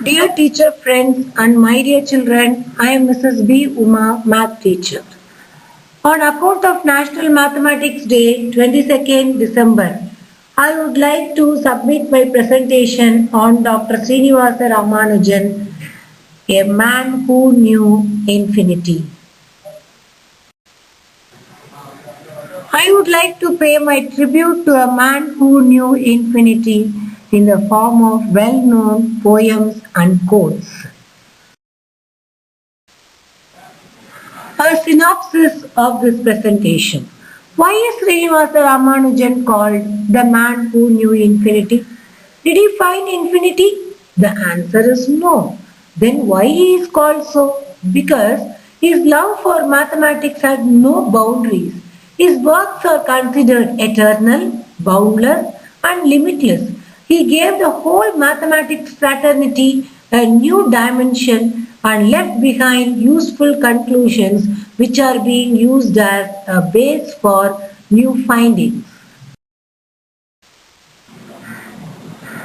Dear teacher friends and my dear children, I am Mrs. B. Uma, math teacher. On account of National Mathematics Day, 22nd December, I would like to submit my presentation on Dr. Srinivasa Ramanujan, a man who knew infinity. I would like to pay my tribute to a man who knew infinity in the form of well-known poems and quotes. A synopsis of this presentation. Why is Srinivasa Ramanujan called the man who knew infinity? Did he find infinity? The answer is no. Then why he is called so? Because his love for mathematics had no boundaries. His works are considered eternal, boundless and limitless. He gave the whole mathematics fraternity a new dimension and left behind useful conclusions which are being used as a base for new findings.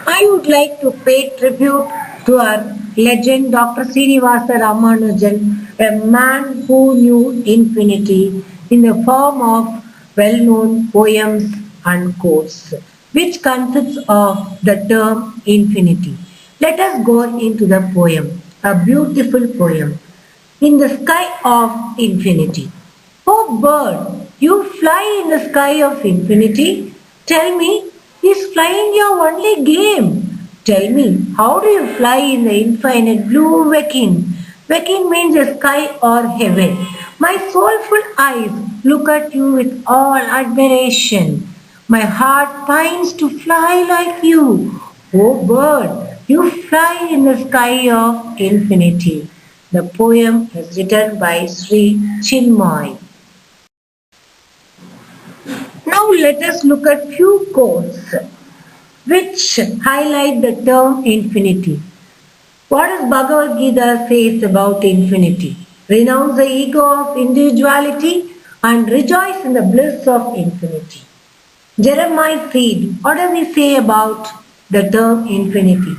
I would like to pay tribute to our legend Dr. Srinivasa Ramanujan, a man who knew infinity in the form of well-known poems and quotes, which consists of the term infinity. Let us go into the poem, a beautiful poem. In the sky of infinity. Oh bird, you fly in the sky of infinity? Tell me, is flying your only game? Tell me, how do you fly in the infinite blue vacuum? Vacuum means the sky or heaven. My soulful eyes look at you with all admiration. My heart pines to fly like you. Oh bird, you fly in the sky of infinity. The poem is written by Sri Chinmoy. Now let us look at few quotes which highlight the term infinity. What does Bhagavad Gita says about infinity? Renounce the ego of individuality and rejoice in the bliss of infinity. Jeremiah said, what does he say about the term infinity?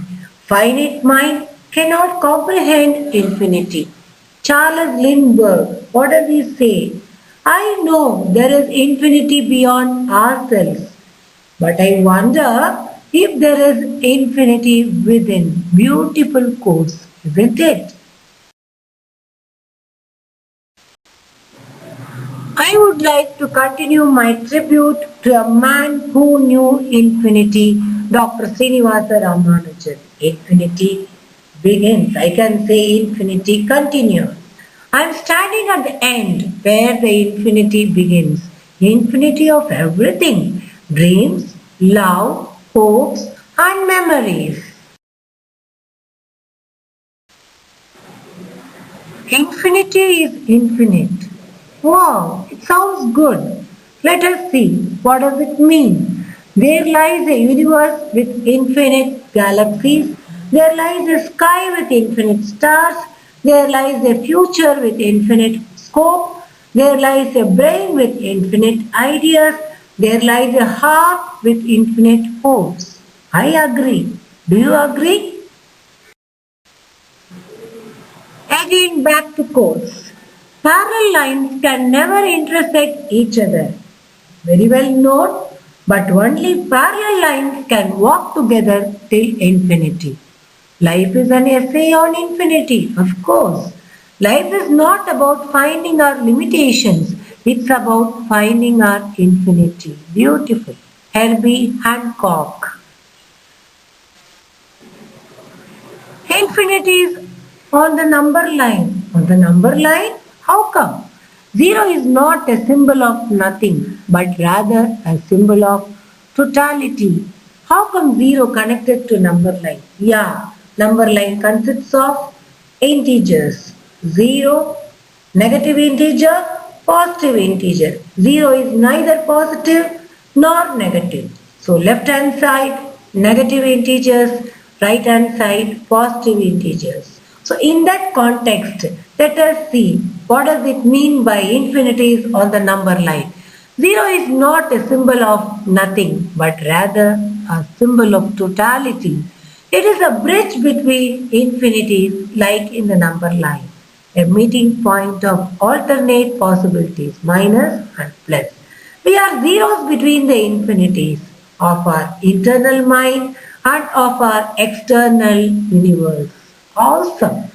Finite mind cannot comprehend infinity. Charles Lindbergh, what does he say? I know there is infinity beyond ourselves, but I wonder if there is infinity within. Beautiful quotes, isn't it? I would like to continue my tribute to a man who knew infinity, Dr. Srinivasa Ramanujan. Infinity begins. I can say infinity continues. I am standing at the end where the infinity begins. Infinity of everything. Dreams, love, hopes and memories. Infinity is infinite. Wow, it sounds good. Let us see, what does it mean? There lies a universe with infinite galaxies. There lies a sky with infinite stars. There lies a future with infinite scope. There lies a brain with infinite ideas. There lies a heart with infinite hopes. I agree. Do you agree? Again back to quotes. Parallel lines can never intersect each other. Very well known, but only parallel lines can walk together till infinity. Life is an essay on infinity, of course. Life is not about finding our limitations. It's about finding our infinity. Beautiful. Herbie Hancock. Infinity is on the number line. On the number line? How come? Zero is not a symbol of nothing, but rather a symbol of totality. How come zero connected to number line? Yeah, number line consists of integers. Zero, negative integer, positive integer. Zero is neither positive nor negative. So left hand side, negative integers, right hand side, positive integers. So in that context, let us see what does it mean by infinities on the number line. Zero is not a symbol of nothing, but rather a symbol of totality. It is a bridge between infinities, like in the number line, a meeting point of alternate possibilities, minus and plus. We are zeros between the infinities of our internal mind and of our external universe. Awesome.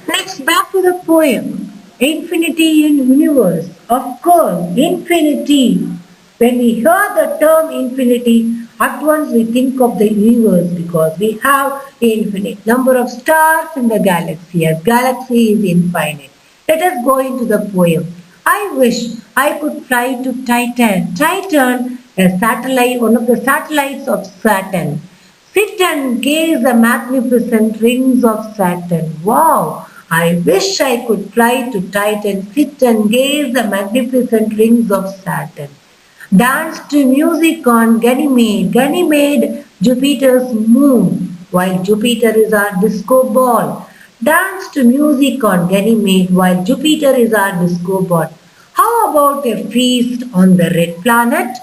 Next, back to the poem. Infinity in universe. Of course, infinity. When we hear the term infinity, at once we think of the universe because we have infinite number of stars in the galaxy. A galaxy is infinite. Let us go into the poem. I wish I could fly to Titan. Titan, a satellite, one of the satellites of Saturn. Sit and gaze the magnificent rings of Saturn. Wow! I wish I could fly to Titan, sit and gaze the magnificent rings of Saturn. Dance to music on Ganymede. Ganymede, Jupiter's moon, while Jupiter is our disco ball. Dance to music on Ganymede while Jupiter is our disco ball. How about a feast on the red planet?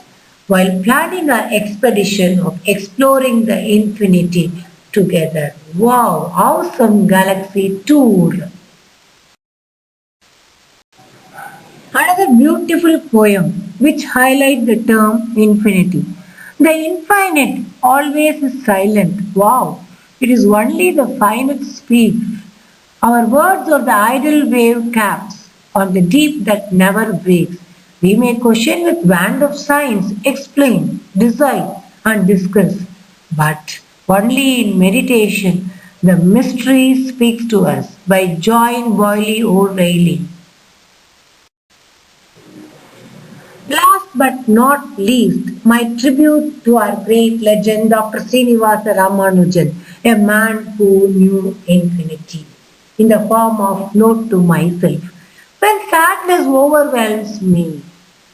While planning our expedition of exploring the infinity together. Wow, awesome galaxy tour. Another beautiful poem which highlights the term infinity. The infinite always is silent. Wow, it is only the finite speaks. Our words are the idle wave caps on the deep that never breaks. We may question with wand of science, explain, decide, and discuss. But only in meditation the mystery speaks to us by John Boyle O'Reilly. Last but not least, my tribute to our great legend, Dr. Srinivasa Ramanujan, a man who knew infinity, in the form of note to myself. When sadness overwhelms me,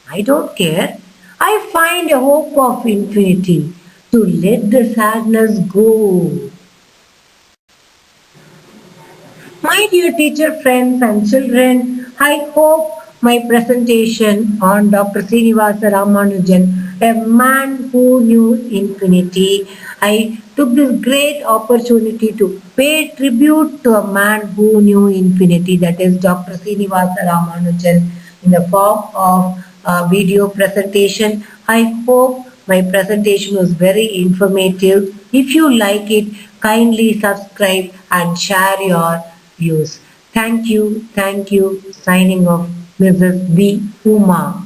I don't care. I find a hope of infinity to let the sadness go. My dear teacher friends and children, I hope my presentation on Dr. Srinivasa Ramanujan, a man who knew infinity, I took this great opportunity to pay tribute to a man who knew infinity, that is Dr. Srinivasa Ramanujan, in the form of a video presentation. I hope my presentation was very informative. If you like it, kindly subscribe and share your views. Thank you. Signing off, Mrs. B. Uma.